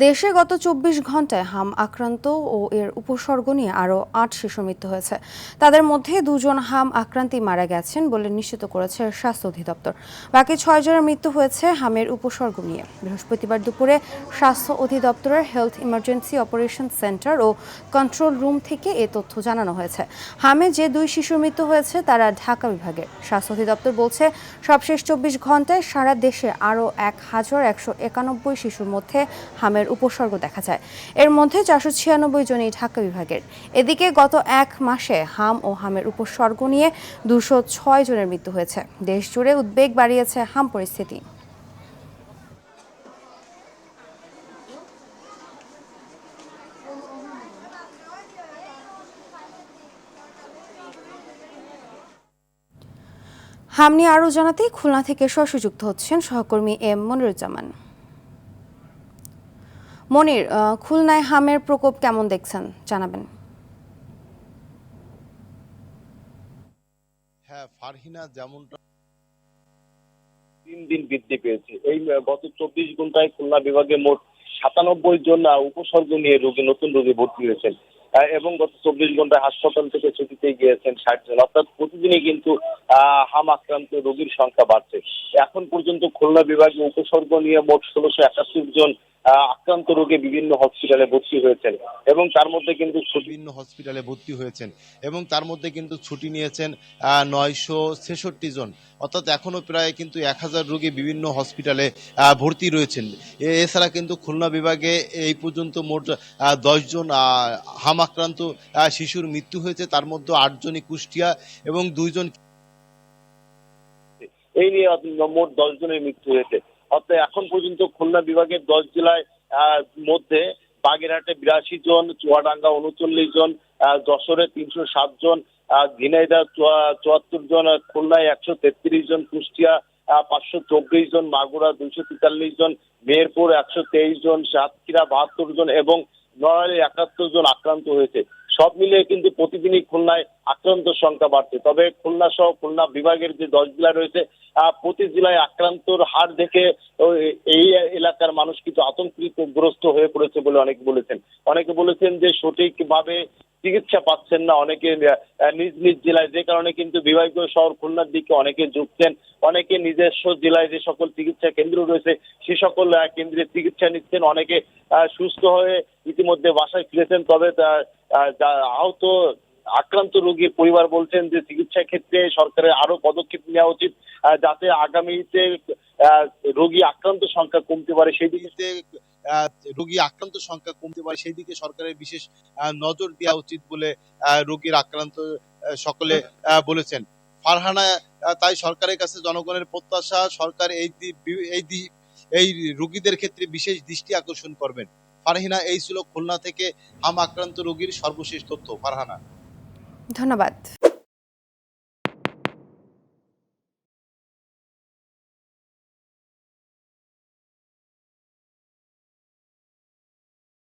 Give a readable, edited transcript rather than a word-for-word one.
দেশে গত ২৪ ঘন্টায় হাম আক্রান্ত ও এর উপসর্গ নিয়ে আরও ৮ শিশুর মৃত্যু হয়েছে। তাদের মধ্যে ২ জন হাম আক্রান্তেই মারা গেছেন বলে নিশ্চিত করেছে স্বাস্থ্য অধিদপ্তর। বাকি ৬ জনের মৃত্যু হয়েছে হামের উপসর্গ নিয়ে। বৃহস্পতিবার দুপুরে স্বাস্থ্য অধিদপ্তরের হেলথ ইমার্জেন্সি অপারেশন সেন্টার ও কন্ট্রোল রুম থেকে এ তথ্য জানানো হয়েছে। হামে যে ২ শিশুর মৃত্যু হয়েছে তারা ঢাকা বিভাগের। স্বাস্থ্য অধিদপ্তর বলছে, সবশেষ ২৪ ঘন্টায় সারা দেশে আরও ১,১৯১ শিশুর মধ্যে হামের উপসর্গ দেখা যায়। এর মধ্যে ৪৯৬ জনই ঢাকা বিভাগের। এদিকে গত এক মাসে হাম ও হামের উপসর্গ নিয়ে ২০৬ জনের মৃত্যু হয়েছে। দেশ জুড়ে উদ্বেগ বাড়িয়েছে হাম পরিস্থিতি। হাম নিয়ে আরও জানাতে খুলনা থেকে সরাসরি যুক্ত হচ্ছেন সহকর্মী এম মনিরুজ্জামান। মনির, খুলনায় হামের প্রকোপ কেমন দেখছেন জানাবেন। হ্যাঁ ফারহিনা, যেমনটা 3 দিন বৃদ্ধি পেয়েছে। এই গত 24 ঘন্টায় খুলনা বিভাগে মোট 97 জন উপসর্গ নিয়ে নতুন রোগী ভর্তি হয়েছেন এবং গত 24 ঘন্টায় হাসপাতাল থেকে ছুটিতে গিয়েছেন 60 জন। অর্থাৎ প্রতিদিনই কিন্তু হাম আক্রান্ত রোগীর সংখ্যা বাড়ছে। এখন পর্যন্ত খুলনা বিভাগে উপসর্গ নিয়ে মোট 1671 জন আক্রান্ত রোগী বিভিন্ন হসপিটালে ভর্তি হয়েছেন এবং তার মধ্যে কিন্তু ছুটি নিয়েছেন 966 জন। অর্থাৎ এখনো প্রায় কিন্তু 1000 রোগী বিভিন্ন হসপিটালে ভর্তি রয়েছেন। এছাড়া কিন্তু খুলনা বিভাগে এই পর্যন্ত মোট 10 জন হাম আক্রান্ত শিশুর মৃত্যু হয়েছে। তার মধ্যে 8 জনই কুষ্টিয়া এবং 2 জন, এই নিয়ে মোট 10 জনের মৃত্যু হয়েছে। অর্থাৎ এখন পর্যন্ত খুলনা বিভাগের 10 জেলায় মধ্যে বাগেরহাটে 82 জন, চুয়াডাঙ্গা 39 জন, যশোরে 307 জন, ঝিনাইদহ 74 জন, খুলনায় 133 জন, কুষ্টিয়া 524 জন, মাগুরা 243 জন, মেহেরপুর 123 জন, সাতক্ষীরা 72 জন এবং নড়াইলে 71 জন আক্রান্ত হয়েছে। সব মিলিয়ে কিন্তু প্রতিদিনই খুলনায় আক্রান্ত সংখ্যা বাড়ছে। তবে খুলনা সহ খুলনা বিভাগের যে 10 জেলা রয়েছে, প্রতি জেলায় আক্রান্তর হার দেখে এই এলাকার মানুষ কিন্তু আতঙ্কগ্রস্ত হয়ে পড়েছে বলে অনেকে বলেছেন যে সঠিকভাবে চিকিৎসা পাচ্ছেন না অনেকে নিজ নিজ জেলায়, যে কারণে কিন্তু বিভাগীয় শহর খুলনার দিকে অনেকে ঝুঁকছেন। অনেকে নিজস্ব জেলায় যে সকল চিকিৎসা কেন্দ্র রয়েছে সে সকল কেন্দ্রে চিকিৎসা নিচ্ছেন। অনেকে সুস্থ হয়ে ইতিমধ্যে বাসায় ফিরেছেন। তবে আহত আক্রান্ত রোগীর পরিবার বলছেন যে চিকিৎসা ক্ষেত্রে সরকারের আরো পদক্ষেপ নেওয়া উচিত, যাতে আগামীতে রোগী আক্রান্ত সংখ্যা কমতে পারে সেই দিকে সরকারের বিশেষ নজর দেওয়া উচিত বলে রোগীর আক্রান্ত সকলে বলেছেন। ফারহানা, তাই সরকারের কাছে জনগণের প্রত্যাশা সরকার এই রোগীদের ক্ষেত্রে বিশেষ দৃষ্টি আকর্ষণ করবেন। ফারহিনা, এই ছিল খুলনা থেকে হাম আক্রান্ত রোগীর সর্বশেষ তথ্য। ফারহানা, ধন্যবাদ।